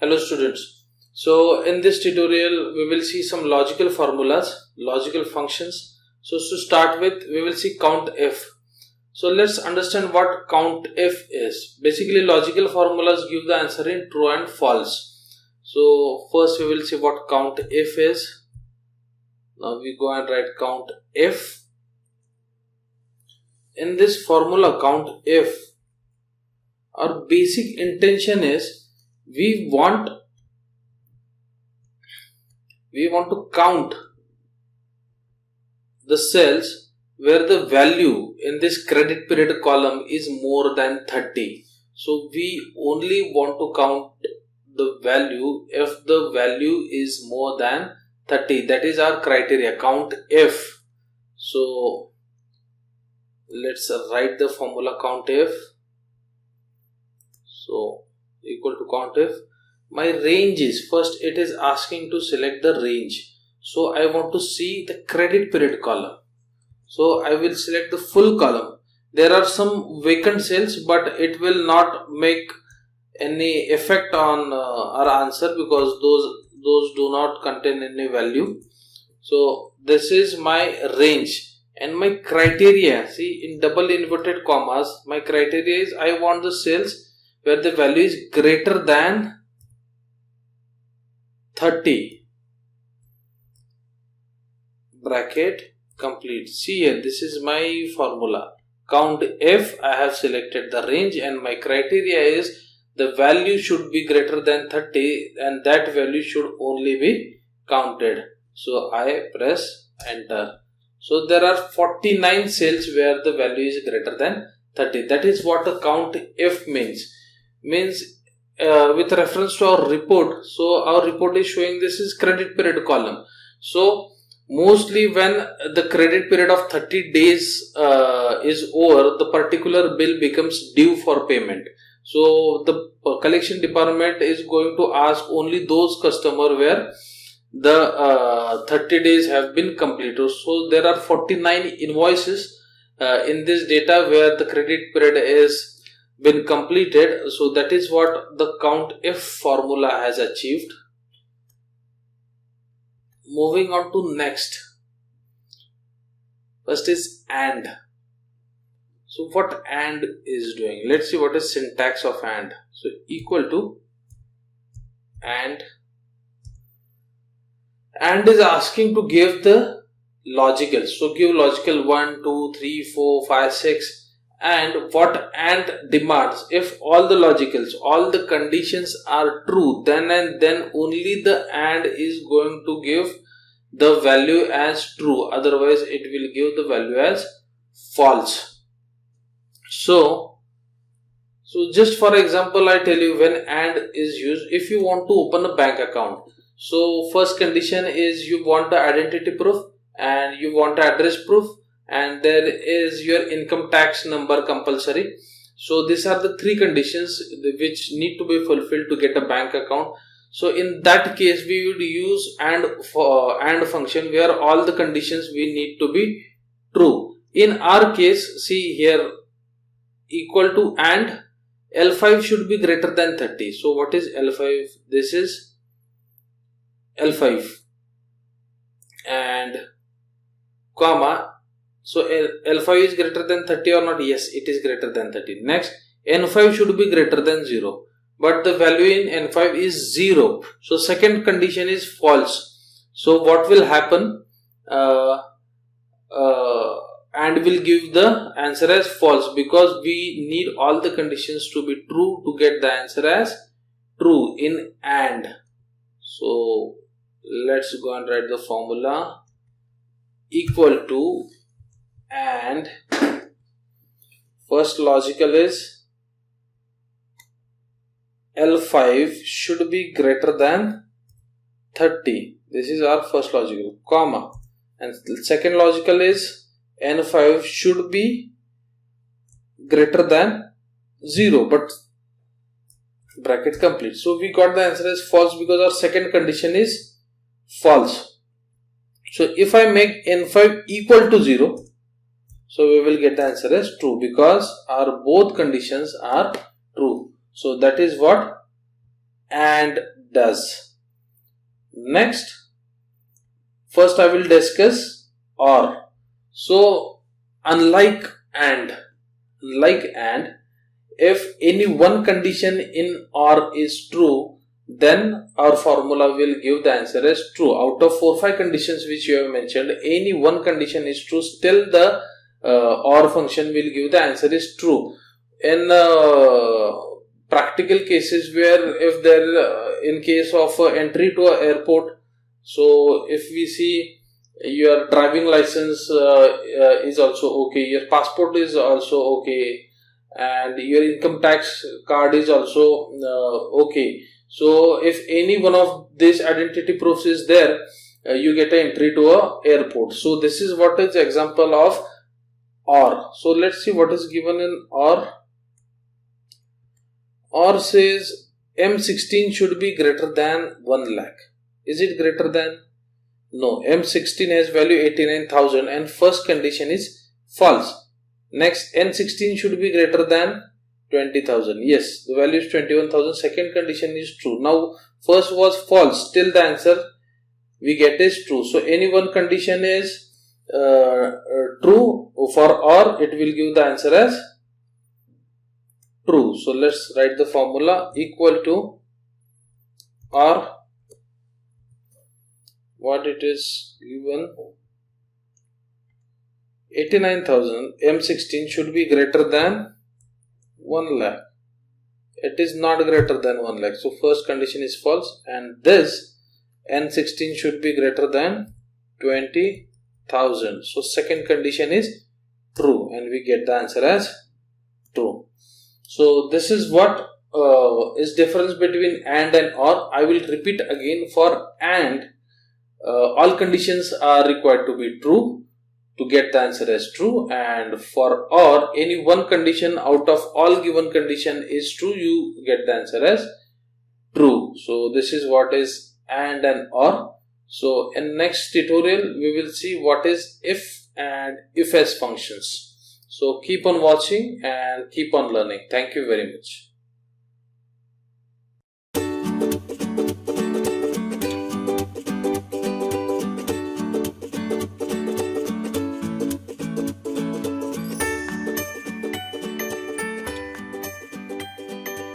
Hello students. So in this tutorial we will see some logical formulas, logical functions. So to start with, we will see COUNTIF. So let's understand what COUNTIF is. Basically, logical formulas give the answer in true and false. So first we will see what COUNTIF is. Now we go and write COUNTIF. In this formula COUNTIF, our basic intention is we want to count the cells where the value in this credit period column is more than 30. So we only want to count the value if the value is more than 30. That is our criteria, COUNTIF. So let's write the formula COUNTIF. So equal to COUNTIF. My range is, first it is asking to select the range. So I want to see the credit period column. So I will select the full column. There are some vacant cells, but it will not make any effect on our answer because those do not contain any value. So this is my range. And my criteria, see in double inverted commas, my criteria is I want the cells where the value is greater than 30. Bracket complete. See here, this is my formula. COUNTIF, I have selected the range and my criteria is the value should be greater than 30 and that value should only be counted. So I press enter. So there are 49 cells where the value is greater than 30. That is what a COUNTIF means. With reference to our report. So our report is showing this is credit period column. So mostly when the credit period of 30 days is over, the particular bill becomes due for payment. So the collection department is going to ask only those customers where the 30 days have been completed. So there are 49 invoices in this data where the credit period is been completed. So that is what the COUNTIF formula has achieved. Moving on to next. First is AND. So what AND is doing? Let's see what is syntax of AND. So equal to AND. AND is asking to give the logical. So give logical 1, 2, 3, 4, 5, 6. And what AND demands, if all the logicals, all the conditions are true, then and then only the AND is going to give the value as true. Otherwise, it will give the value as false. So just for example, I tell you when AND is used, if you want to open a bank account. So first condition is you want the identity proof and you want the address proof. And there is your income tax number compulsory. So these are the three conditions which need to be fulfilled to get a bank account. So in that case we would use AND function where all the conditions we need to be true. In our case, see here, equal to AND, L5 should be greater than 30. So what is L5? This is L5 and comma. So L5 is greater than 30 or not? Yes, it is greater than 30. Next, N5 should be greater than 0. But the value in N5 is 0. So second condition is false. So what will happen? And will give the answer as false because we need all the conditions to be true to get the answer as true in AND. So let's go and write the formula. Equal to and first logical is L5 should be greater than 30. This is our first logical, comma, and second logical is N5 should be greater than 0, but bracket complete. So we got the answer as false because our second condition is false. So if I make N5 equal to 0, so we will get the answer as true because our both conditions are true. So that is what AND does. Next, first I will discuss OR. So unlike and, if any one condition in OR is true, then our formula will give the answer as true. Out of 4-5 conditions which you have mentioned, any one condition is true, still the OR function will give the answer is true. In practical cases where if there in case of entry to an airport, so if we see your driving license is also okay, your passport is also okay, and your income tax card is also okay. So if any one of these identity proofs is there, you get an entry to a airport. So this is what is example of OR. So let's see what is given in OR. OR says M16 should be greater than 1 lakh. Is it greater than? No. M16 has value 89,000 and first condition is false. Next, N16 should be greater than 20,000. Yes, the value is 21,000. Second condition is true. Now, first was false. Still the answer we get is true. So, any one condition is true for OR, it will give the answer as true. So, let's write the formula equal to OR. What it is given? 89,000 M16 should be greater than 1 lakh. It is not greater than 1 lakh. So first condition is false, and this N16 should be greater than 20,000. So second condition is true, and we get the answer as true. So this is what is difference between AND and OR. I will repeat again. For AND, all conditions are required to be true to get the answer as true, and for OR, any one condition out of all given condition is true, you get the answer as true. So this is what is AND and OR. So in next tutorial we will see what is if and if else functions. So keep on watching and keep on learning. Thank you very much.